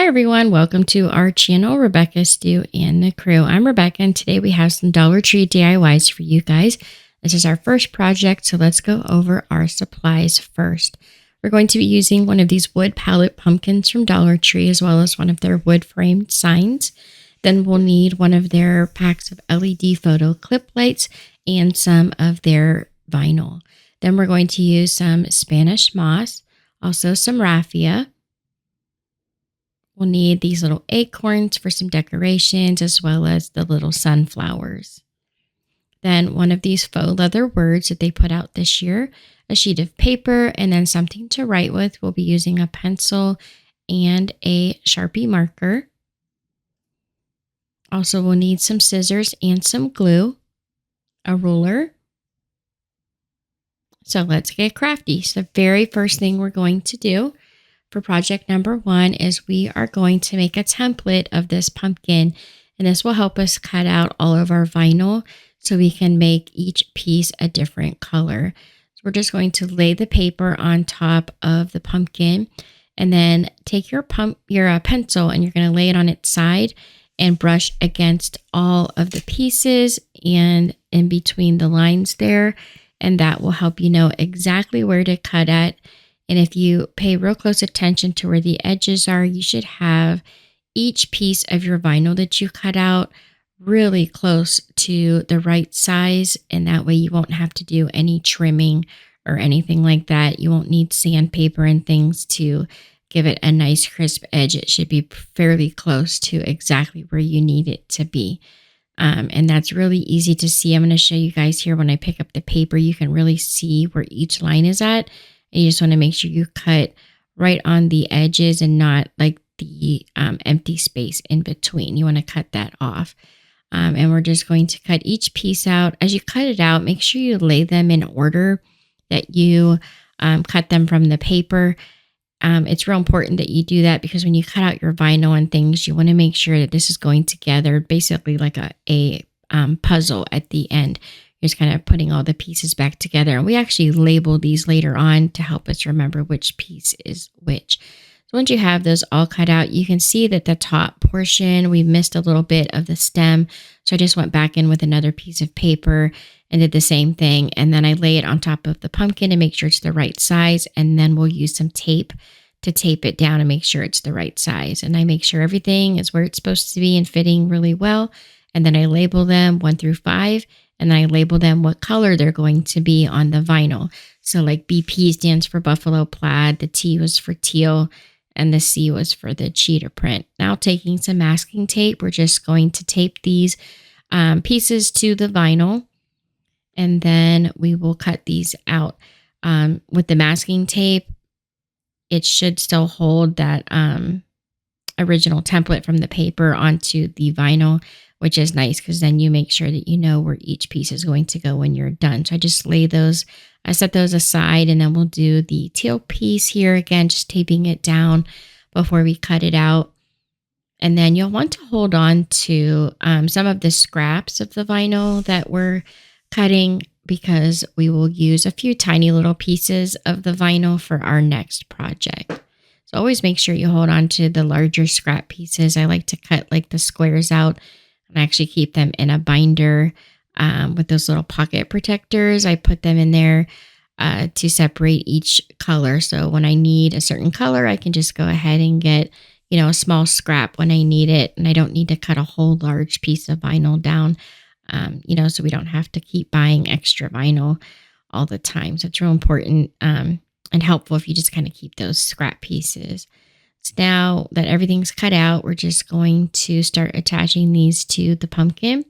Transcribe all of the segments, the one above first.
everyone, welcome to our channel, Rebecca, Stu, and the Crew. I'm Rebecca, and today we have some Dollar Tree DIYs for you guys. This is our first project, so let's go over our supplies first. We're going to be using one of these wood pallet pumpkins from Dollar Tree, as well as one of their wood framed signs. Then we'll need one of their packs of LED photo clip lights and some of their vinyl. Then we're going to use some Spanish moss, also some raffia. We'll need these little acorns for some decorations, as well as the little sunflowers. Then one of these faux leather words that they put out this year, a sheet of paper, and then something to write with. We'll be using a pencil and a Sharpie marker. Also, we'll need some scissors and some glue, a ruler. So let's get crafty. So the very first thing we're going to do for project number 1 is we are going to make a template of this pumpkin, and this will help us cut out all of our vinyl so we can make each piece a different color. So we're just going to lay the paper on top of the pumpkin, and then take your pencil and you're going to lay it on its side and brush against all of the pieces and in between the lines there, and that will help you know exactly where to cut at. And if you pay real close attention to where the edges are, you should have each piece of your vinyl that you cut out really close to the right size. And that way you won't have to do any trimming or anything like that. You won't need sandpaper and things to give it a nice crisp edge. It should be fairly close to exactly where you need it to be. And that's really easy to see. I'm going to show you guys here when I pick up the paper. You can really see where each line is at. And you just want to make sure you cut right on the edges and not like the empty space in between. You want to cut that off. And we're just going to cut each piece out. As you cut it out, make sure you lay them in order that you cut them from the paper. It's real important that you do that because when you cut out your vinyl and things, you want to make sure that this is going together, basically like a puzzle at the end. You're just kind of putting all the pieces back together. And we actually label these later on to help us remember which piece is which. So once you have those all cut out, you can see that the top portion, we missed a little bit of the stem. So I just went back in with another piece of paper and did the same thing. And then I lay it on top of the pumpkin and make sure it's the right size. And then we'll use some tape to tape it down and make sure it's the right size. And I make sure everything is where it's supposed to be and fitting really well. And then I label them 1 through 5. And I label them what color they're going to be on the vinyl. So like BP stands for buffalo plaid, the T was for teal, and the C was for the cheetah print. Now taking some masking tape, we're just going to tape these pieces to the vinyl. And then we will cut these out. With the masking tape, it should still hold that original template from the paper onto the vinyl, which is nice because then you make sure that you know where each piece is going to go when you're done. So I just I set those aside, and then we'll do the teal piece here again, just taping it down before we cut it out. And then you'll want to hold on to some of the scraps of the vinyl that we're cutting because we will use a few tiny little pieces of the vinyl for our next project. So always make sure you hold on to the larger scrap pieces. I like to cut like the squares out and actually keep them in a binder with those little pocket protectors. I put them in there to separate each color. So when I need a certain color, I can just go ahead and get, a small scrap when I need it. And I don't need to cut a whole large piece of vinyl down, so we don't have to keep buying extra vinyl all the time. So it's real important and helpful if you just kind of keep those scrap pieces. So now that everything's cut out, we're just going to start attaching these to the pumpkin.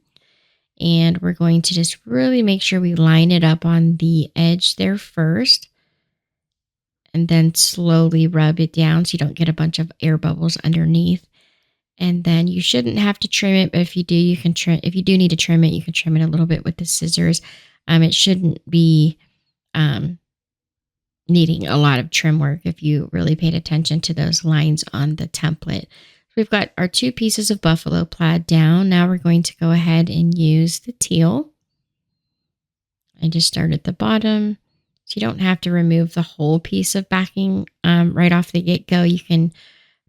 And we're going to just really make sure we line it up on the edge there first. And then slowly rub it down so you don't get a bunch of air bubbles underneath. And then you shouldn't have to trim it, but if you do, you can trim. If you do need to trim it, you can trim it a little bit with the scissors. It shouldn't be needing a lot of trim work if you really paid attention to those lines on the template. So we've got our 2 pieces of buffalo plaid down. Now we're going to go ahead and use the teal. I just start at the bottom. So you don't have to remove the whole piece of backing right off the get-go. You can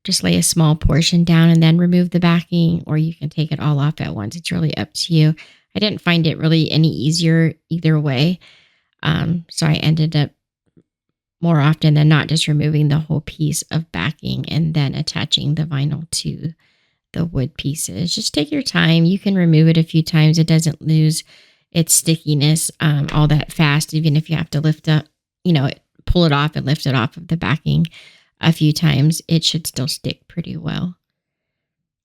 Just lay a small portion down and then remove the backing, or you can take it all off at once. It's really up to you. I didn't find it really any easier either way. So I ended up more often than not just removing the whole piece of backing and then attaching the vinyl to the wood pieces. Just take your time. You can remove it a few times. It doesn't lose its stickiness all that fast, even if you have to lift up, pull it off and lift it off of the backing a few times. It should still stick pretty well.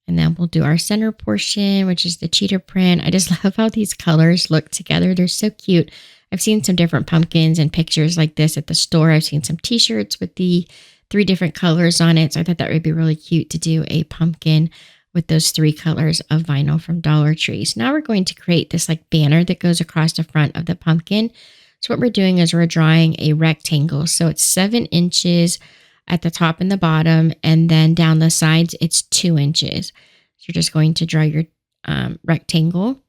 And then we'll do our center portion, which is the cheetah print. I just love how these colors look together. They're so cute. I've seen some different pumpkins and pictures like this at the store. I've seen some t-shirts with the 3 different colors on it. So I thought that would be really cute to do a pumpkin with those 3 colors of vinyl from Dollar Tree. So now we're going to create this like banner that goes across the front of the pumpkin. So what we're doing is we're drawing a rectangle. So it's 7 inches at the top and the bottom, and then down the sides, it's 2 inches. So you're just going to draw your rectangle.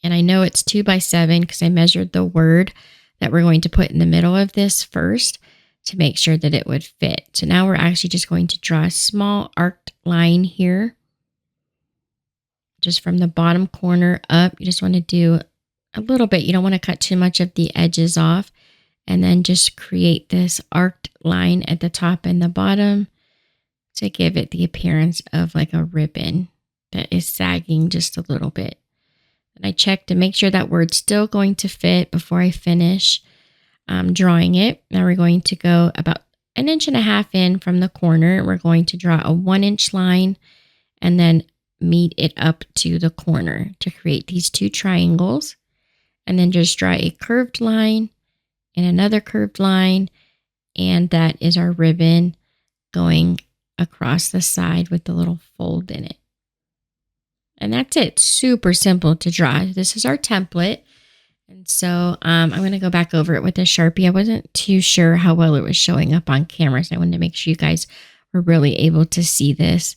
And I know it's 2 by 7 because I measured the word that we're going to put in the middle of this first to make sure that it would fit. So now we're actually just going to draw a small arced line here. Just from the bottom corner up, you just want to do a little bit. You don't want to cut too much of the edges off. And then just create this arced line at the top and the bottom to give it the appearance of like a ribbon that is sagging just a little bit. And I check to make sure that word's still going to fit before I finish drawing it. Now we're going to go about 1.5 inches in from the corner. We're going to draw a 1-inch line and then meet it up to the corner to create these 2 triangles. And then just draw a curved line and another curved line, and that is our ribbon going across the side with the little fold in it. And that's it. Super simple to draw. This is our template. And so I'm going to go back over it with a Sharpie. I wasn't too sure how well it was showing up on camera, so I wanted to make sure you guys were really able to see this.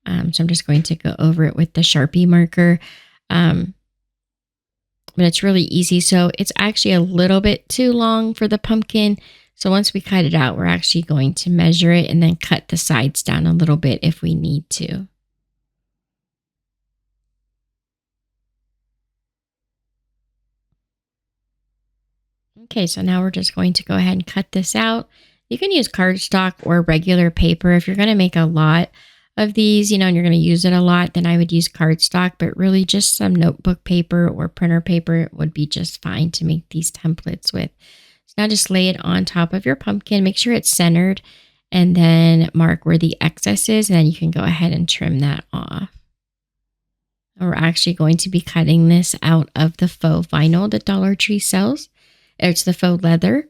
So I'm just going to go over it with the Sharpie marker. But it's really easy. So it's actually a little bit too long for the pumpkin. So once we cut it out, we're actually going to measure it and then cut the sides down a little bit if we need to. Okay, so now we're just going to go ahead and cut this out. You can use cardstock or regular paper. If you're going to make a lot of these, and you're going to use it a lot, then I would use cardstock, but really just some notebook paper or printer paper would be just fine to make these templates with. So now just lay it on top of your pumpkin, make sure it's centered, and then mark where the excess is, and then you can go ahead and trim that off. And we're actually going to be cutting this out of the faux vinyl that Dollar Tree sells. It's the faux leather,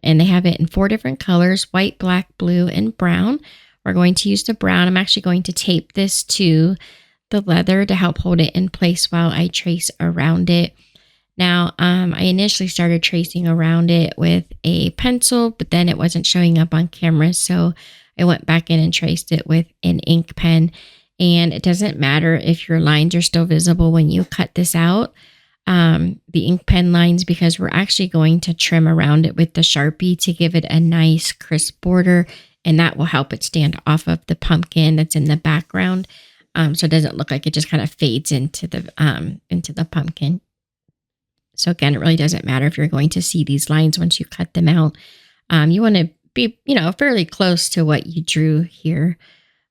and they have it in 4 different colors: white, black, blue, and brown. We're going to use the brown. I'm actually going to tape this to the leather to help hold it in place while I trace around it. Now, I initially started tracing around it with a pencil, but then it wasn't showing up on camera, so I went back in and traced it with an ink pen. And it doesn't matter if your lines are still visible when you cut this out, the ink pen lines, because we're actually going to trim around it with the Sharpie to give it a nice crisp border. And that will help it stand off of the pumpkin that's in the background. So it doesn't look like it just kind of fades into the pumpkin. So again, it really doesn't matter if you're going to see these lines once you cut them out. You want to be, fairly close to what you drew here,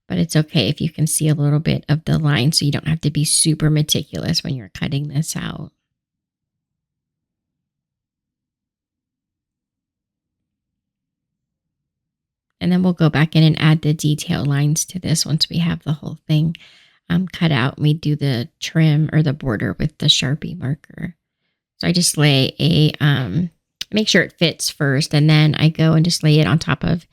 but it's okay if you can see a little bit of the line, so you don't have to be super meticulous when you're cutting this out. And then we'll go back in and add the detail lines to this once we have the whole thing cut out. We do the trim or the border with the Sharpie marker. So I just lay make sure it fits first, and then I go and just lay it on top of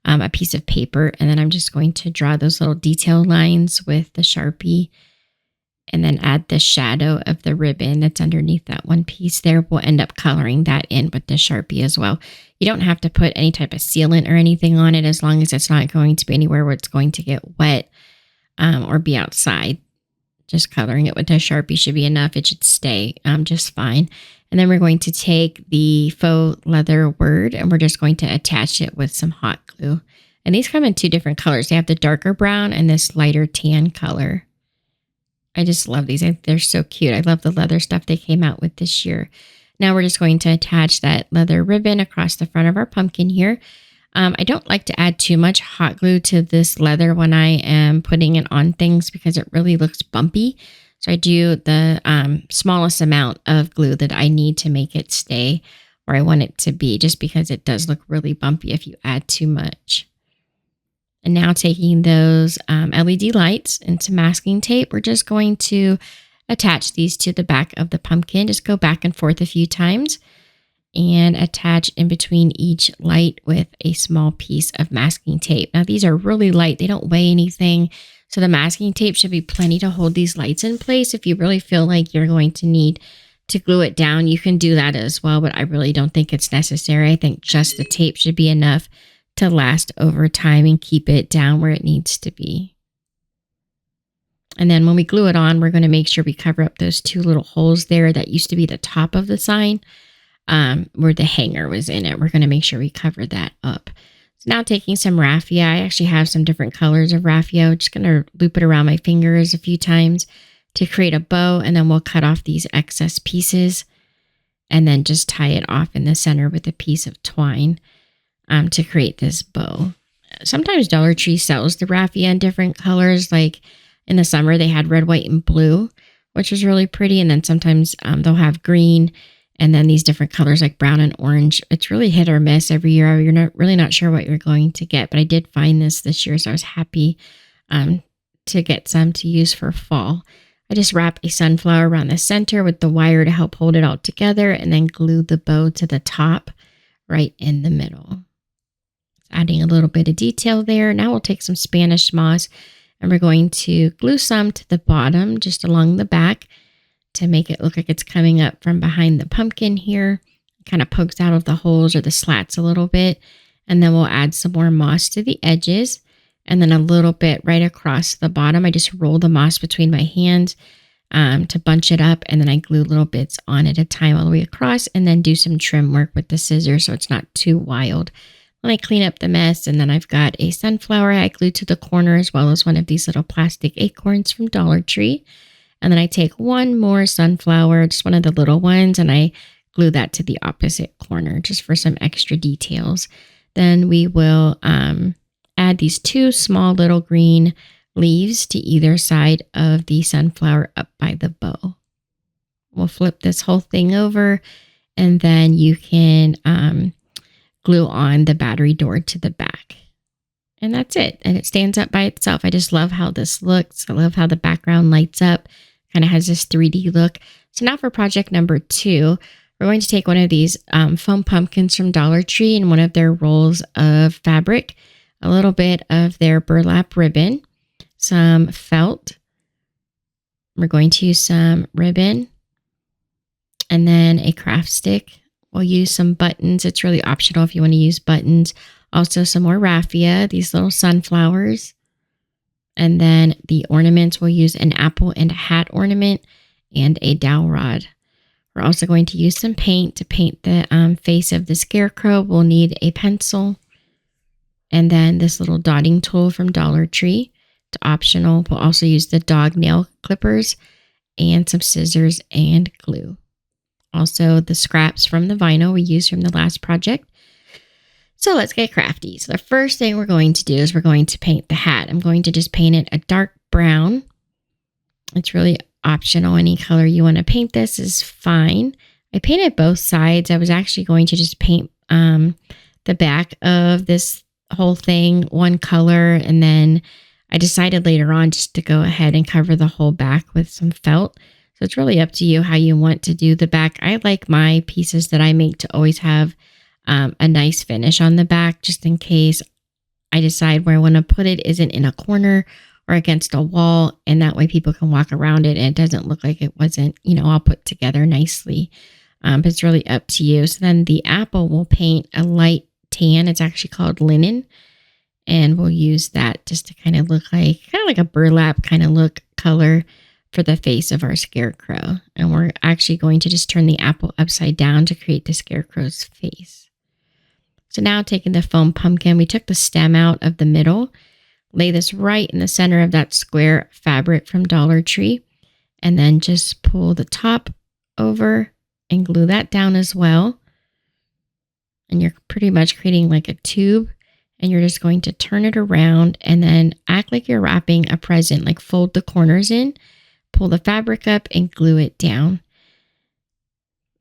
a piece of paper. And then I'm just going to draw those little detail lines with the Sharpie, and then add the shadow of the ribbon that's underneath that one piece there. We'll end up coloring that in with the Sharpie as well. You don't have to put any type of sealant or anything on it, as long as it's not going to be anywhere where it's going to get wet or be outside. Just coloring it with a Sharpie should be enough. It should stay just fine. And then we're going to take the faux leather word, and we're just going to attach it with some hot glue. And these come in two different colors. They have the darker brown and this lighter tan color. I just love these. They're so cute. I love the leather stuff they came out with this year. Now we're just going to attach that leather ribbon across the front of our pumpkin here. I don't like to add too much hot glue to this leather when I am putting it on things because it really looks bumpy. So I do the smallest amount of glue that I need to make it stay where I want it to be, just because it does look really bumpy if you add too much. And now taking those LED lights and some masking tape, we're just going to attach these to the back of the pumpkin. Just go back and forth a few times and attach in between each light with a small piece of masking tape. Now these are really light. They don't weigh anything. So the masking tape should be plenty to hold these lights in place. If you really feel like you're going to need to glue it down, you can do that as well, but I really don't think it's necessary. I think just the tape should be enough to last over time and keep it down where it needs to be. And then when we glue it on, we're going to make sure we cover up those two little holes there that used to be the top of the sign where the hanger was in it. We're going to make sure we cover that up. So now taking some raffia, I actually have some different colors of raffia. I'm just going to loop it around my fingers a few times to create a bow, and then we'll cut off these excess pieces and then just tie it off in the center with a piece of twine to create this bow. Sometimes Dollar Tree sells the raffia in different colors. Like in the summer, they had red, white, and blue, which was really pretty. And then sometimes they'll have green and then these different colors like brown and orange. It's really hit or miss every year. You're really not sure what you're going to get, but I did find this year, so I was happy to get some to use for fall. I just wrap a sunflower around the center with the wire to help hold it all together, and then glue the bow to the top right in the middle. Adding a little bit of detail there. Now we'll take some Spanish moss and we're going to glue some to the bottom, just along the back, to make it look like it's coming up from behind the pumpkin here. It kind of pokes out of the holes or the slats a little bit. And then we'll add some more moss to the edges. And then a little bit right across the bottom. I just roll the moss between my hands to bunch it up. And then I glue little bits on at a time all the way across, and then do some trim work with the scissors so it's not too wild. Then I clean up the mess, and then I've got a sunflower I glue to the corner, as well as one of these little plastic acorns from Dollar Tree. And then I take one more sunflower, just one of the little ones, and I glue that to the opposite corner just for some extra details. Then we will add these two small little green leaves to either side of the sunflower up by the bow. We'll flip this whole thing over, and then you can glue on the battery door to the back. And that's it. And it stands up by itself. I just love how this looks. I love how the background lights up. Kind of has this 3D look. So now for project number 2, we're going to take one of these foam pumpkins from Dollar Tree and one of their rolls of fabric, a little bit of their burlap ribbon, some felt. We're going to use some ribbon and then a craft stick. We'll use some buttons. It's really optional if you want to use buttons. Also some more raffia, these little sunflowers. And then the ornaments, we'll use an apple and a hat ornament and a dowel rod. We're also going to use some paint to paint the face of the scarecrow. We'll need a pencil. And then this little dotting tool from Dollar Tree. It's optional. We'll also use the dog nail clippers and some scissors and glue. Also the scraps from the vinyl we used from the last project. So let's get crafty. So the first thing we're going to do is we're going to paint the hat. I'm going to just paint it a dark brown. It's really optional. Any color you want to paint this is fine. I painted both sides. I was actually going to just paint the back of this whole thing one color, and then I decided later on just to go ahead and cover the whole back with some felt. So it's really up to you how you want to do the back. I like my pieces that I make to always have a nice finish on the back, just in case I decide where I want to put it isn't in a corner or against a wall, and that way people can walk around it and it doesn't look like it wasn't, all put together nicely. But it's really up to you. So then the apple will paint a light tan. It's actually called linen, and we'll use that just to kind of look like a burlap kind of look color for the face of our scarecrow. And we're actually going to just turn the apple upside down to create the scarecrow's face. So now taking the foam pumpkin, we took the stem out of the middle, lay this right in the center of that square fabric from Dollar Tree, and then just pull the top over and glue that down as well. And you're pretty much creating like a tube, and you're just going to turn it around and then act like you're wrapping a present, like fold the corners in, pull the fabric up and glue it down.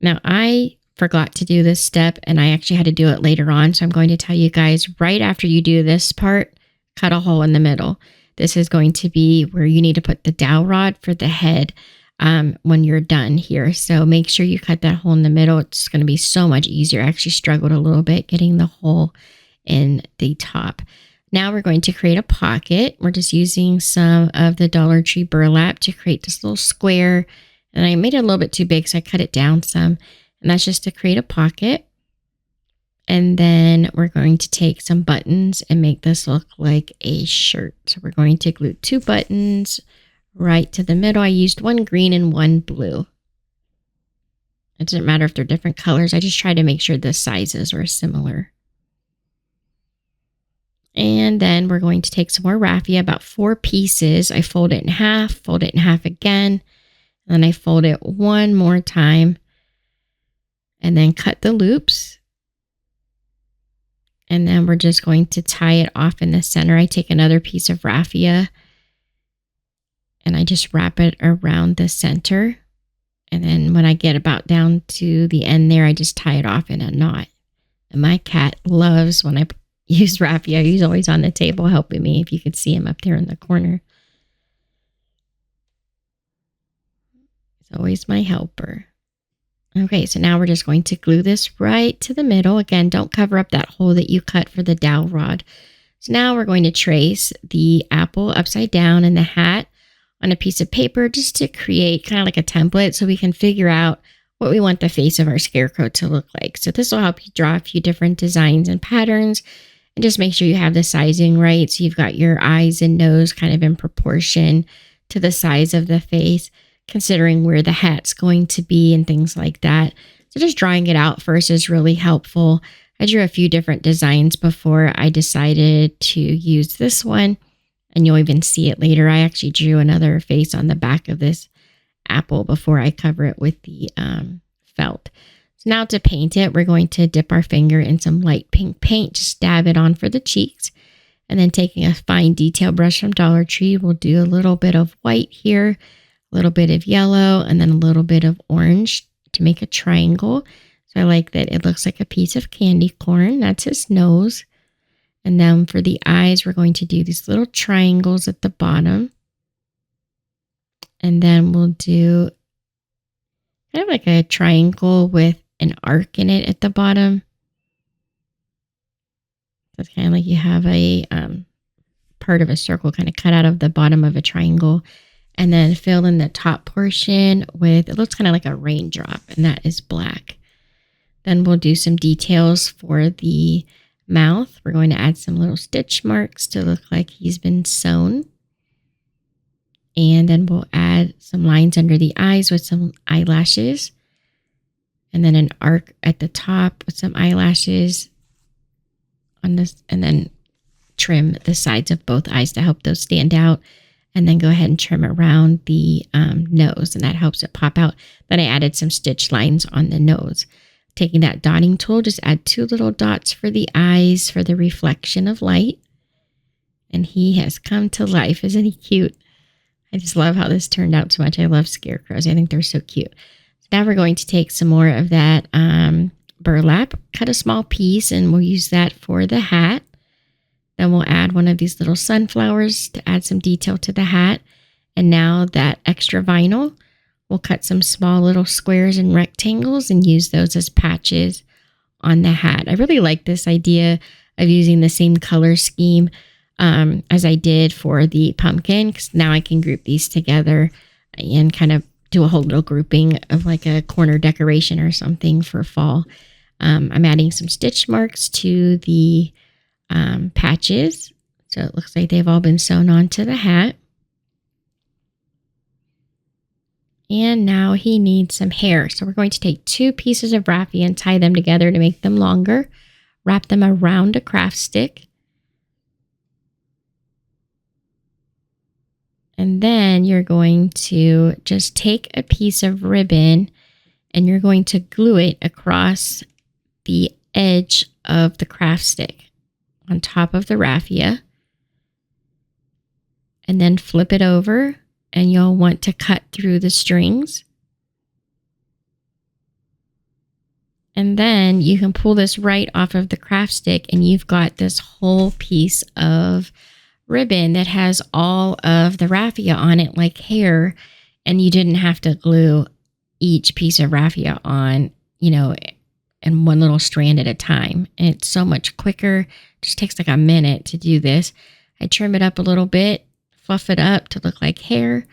Now I forgot to do this step and I actually had to do it later on. So I'm going to tell you guys right after you do this part, cut a hole in the middle. This is going to be where you need to put the dowel rod for the head when you're done here. So make sure you cut that hole in the middle. It's going to be so much easier. I actually struggled a little bit getting the hole in the top. Now we're going to create a pocket. We're just using some of the Dollar Tree burlap to create this little square. And I made it a little bit too big, so I cut it down some. And that's just to create a pocket. And then we're going to take some buttons and make this look like a shirt. So we're going to glue 2 buttons right to the middle. I used 1 green and 1 blue. It doesn't matter if they're different colors. I just tried to make sure the sizes were similar. And then we're going to take some more raffia, about 4 pieces. I fold it in half again. And then I fold it 1 more time. And then cut the loops. And then we're just going to tie it off in the center. I take another piece of raffia and I just wrap it around the center. And then when I get about down to the end there, I just tie it off in a knot. And my cat loves when I use raffia. He's always on the table helping me, if you could see him up there in the corner. He's always my helper. Okay, so now we're just going to glue this right to the middle. Again, don't cover up that hole that you cut for the dowel rod. So now we're going to trace the apple upside down and the hat on a piece of paper just to create kind of like a template so we can figure out what we want the face of our scarecrow to look like. So this will help you draw a few different designs and patterns and just make sure you have the sizing right. So you've got your eyes and nose kind of in proportion to the size of the face, considering where the hat's going to be and things like that. So just drawing it out first is really helpful. I drew a few different designs before I decided to use this one, and you'll even see it later. I actually drew another face on the back of this apple before I cover it with the felt. So now to paint it, we're going to dip our finger in some light pink paint, just dab it on for the cheeks. And then taking a fine detail brush from Dollar Tree, we'll do a little bit of white here, a little bit of yellow, and then a little bit of orange to make a triangle. So I like that it looks like a piece of candy corn. That's his nose. And then for the eyes, we're going to do these little triangles at the bottom. And then we'll do kind of like a triangle with an arc in it at the bottom. So it's kind of like you have a part of a circle kind of cut out of the bottom of a triangle. And then fill in the top portion with, it looks kind of like a raindrop, and that is black. Then we'll do some details for the mouth. We're going to add some little stitch marks to look like he's been sewn. And then we'll add some lines under the eyes with some eyelashes. And then an arc at the top with some eyelashes on this. And then trim the sides of both eyes to help those stand out. And then go ahead and trim around the nose, and that helps it pop out. Then I added some stitch lines on the nose. Taking that dotting tool, just add 2 little dots for the eyes for the reflection of light. And he has come to life. Isn't he cute? I just love how this turned out so much. I love scarecrows. I think they're so cute. So now we're going to take some more of that burlap, cut a small piece, and we'll use that for the hat. Then we'll add one of these little sunflowers to add some detail to the hat. And now that extra vinyl, we'll cut some small little squares and rectangles and use those as patches on the hat. I really like this idea of using the same color scheme as I did for the pumpkin, because now I can group these together and kind of do a whole little grouping of like a corner decoration or something for fall. I'm adding some stitch marks to the patches. So it looks like they've all been sewn onto the hat. And now he needs some hair. So we're going to take 2 pieces of raffia and tie them together to make them longer. wrap them around a craft stick. And then you're going to just take a piece of ribbon and you're going to glue it across the edge of the craft stick on top of the raffia. And then flip it over and you'll want to cut through the strings. And then you can pull this right off of the craft stick and you've got this whole piece of ribbon that has all of the raffia on it like hair, and you didn't have to glue each piece of raffia on, in one little strand at a time. And it's so much quicker. It just takes like a minute to do this. I trim it up a little bit, fluff it up to look like hair,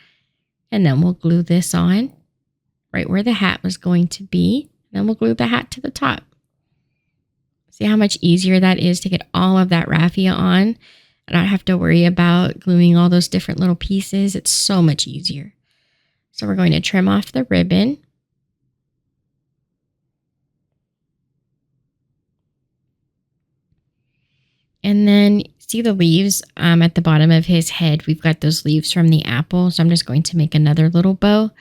and then we'll glue this on right where the hat was going to be. Then we'll glue the hat to the top. See how much easier that is to get all of that raffia on? I don't have to worry about gluing all those different little pieces. It's so much easier. So we're going to trim off the ribbon. And then see the leaves at the bottom of his head. We've got those leaves from the apple. So I'm just going to make another little bow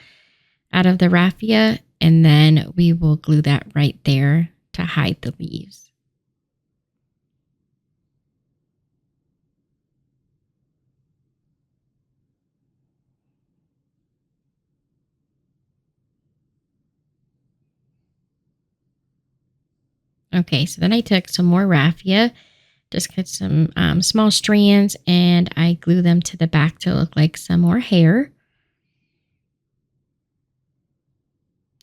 out of the raffia. And then we will glue that right there to hide the leaves. Okay, so then I took some more raffia, just cut some small strands, and I glue them to the back to look like some more hair.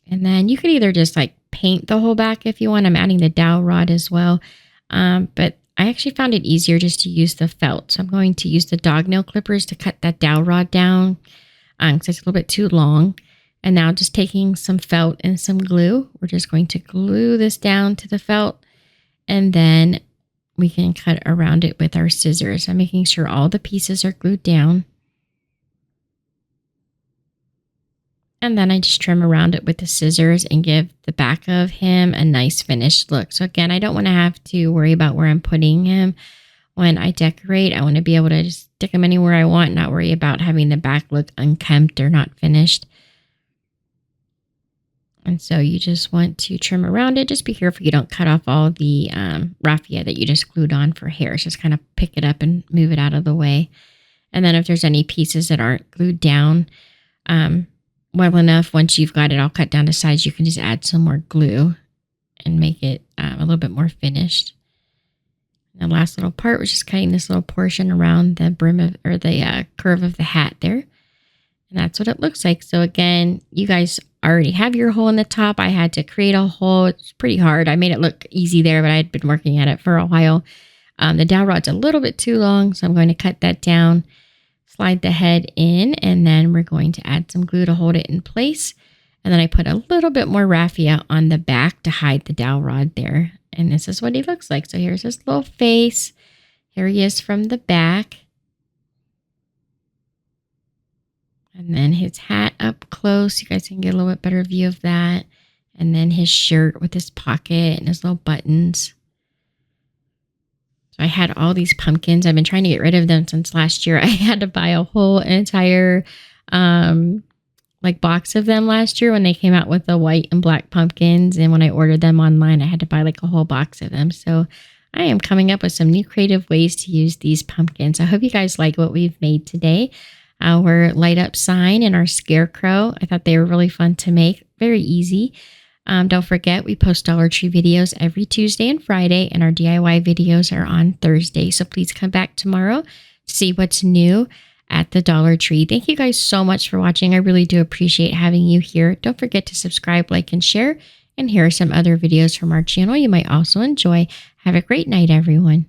And then you could either just like paint the whole back if you want. I'm adding the dowel rod as well. But I actually found it easier just to use the felt. So I'm going to use the dog nail clippers to cut that dowel rod down because it's a little bit too long. And now just taking some felt and some glue, we're just going to glue this down to the felt, and then we can cut around it with our scissors. I'm making sure all the pieces are glued down. And then I just trim around it with the scissors and give the back of him a nice finished look. So again, I don't want to have to worry about where I'm putting him when I decorate. I want to be able to just stick him anywhere I want, not worry about having the back look unkempt or not finished. And so you just want to trim around it. Just be careful you don't cut off all the raffia that you just glued on for hair. So just kind of pick it up and move it out of the way. And then if there's any pieces that aren't glued down well enough, once you've got it all cut down to size, you can just add some more glue and make it a little bit more finished. And the last little part was just cutting this little portion around the brim of, or the curve of the hat there. And that's what it looks like. So again, you guys already have your hole in the top. I had to create a hole. It's pretty hard. I made it look easy there, but I had been working at it for a while. The dowel rod's a little bit too long, so I'm going to cut that down, slide the head in, and then we're going to add some glue to hold it in place. And then I put a little bit more raffia on the back to hide the dowel rod there. And this is what he looks like. So here's his little face. Here he is from the back. And then his hat up close. You guys can get a little bit better view of that. And then his shirt with his pocket and his little buttons. So I had all these pumpkins. I've been trying to get rid of them since last year. I had to buy a whole entire box of them last year when they came out with the white and black pumpkins. And when I ordered them online, I had to buy like a whole box of them. So I am coming up with some new creative ways to use these pumpkins. I hope you guys like what we've made today. Our light up sign and our scarecrow. I thought they were really fun to make. Very easy. Don't forget, we post Dollar Tree videos every Tuesday and Friday, and our DIY videos are on Thursday. So please come back tomorrow to see what's new at the Dollar Tree. Thank you guys so much for watching. I really do appreciate having you here. Don't forget to subscribe, like, and share. And here are some other videos from our channel you might also enjoy. Have a great night, everyone.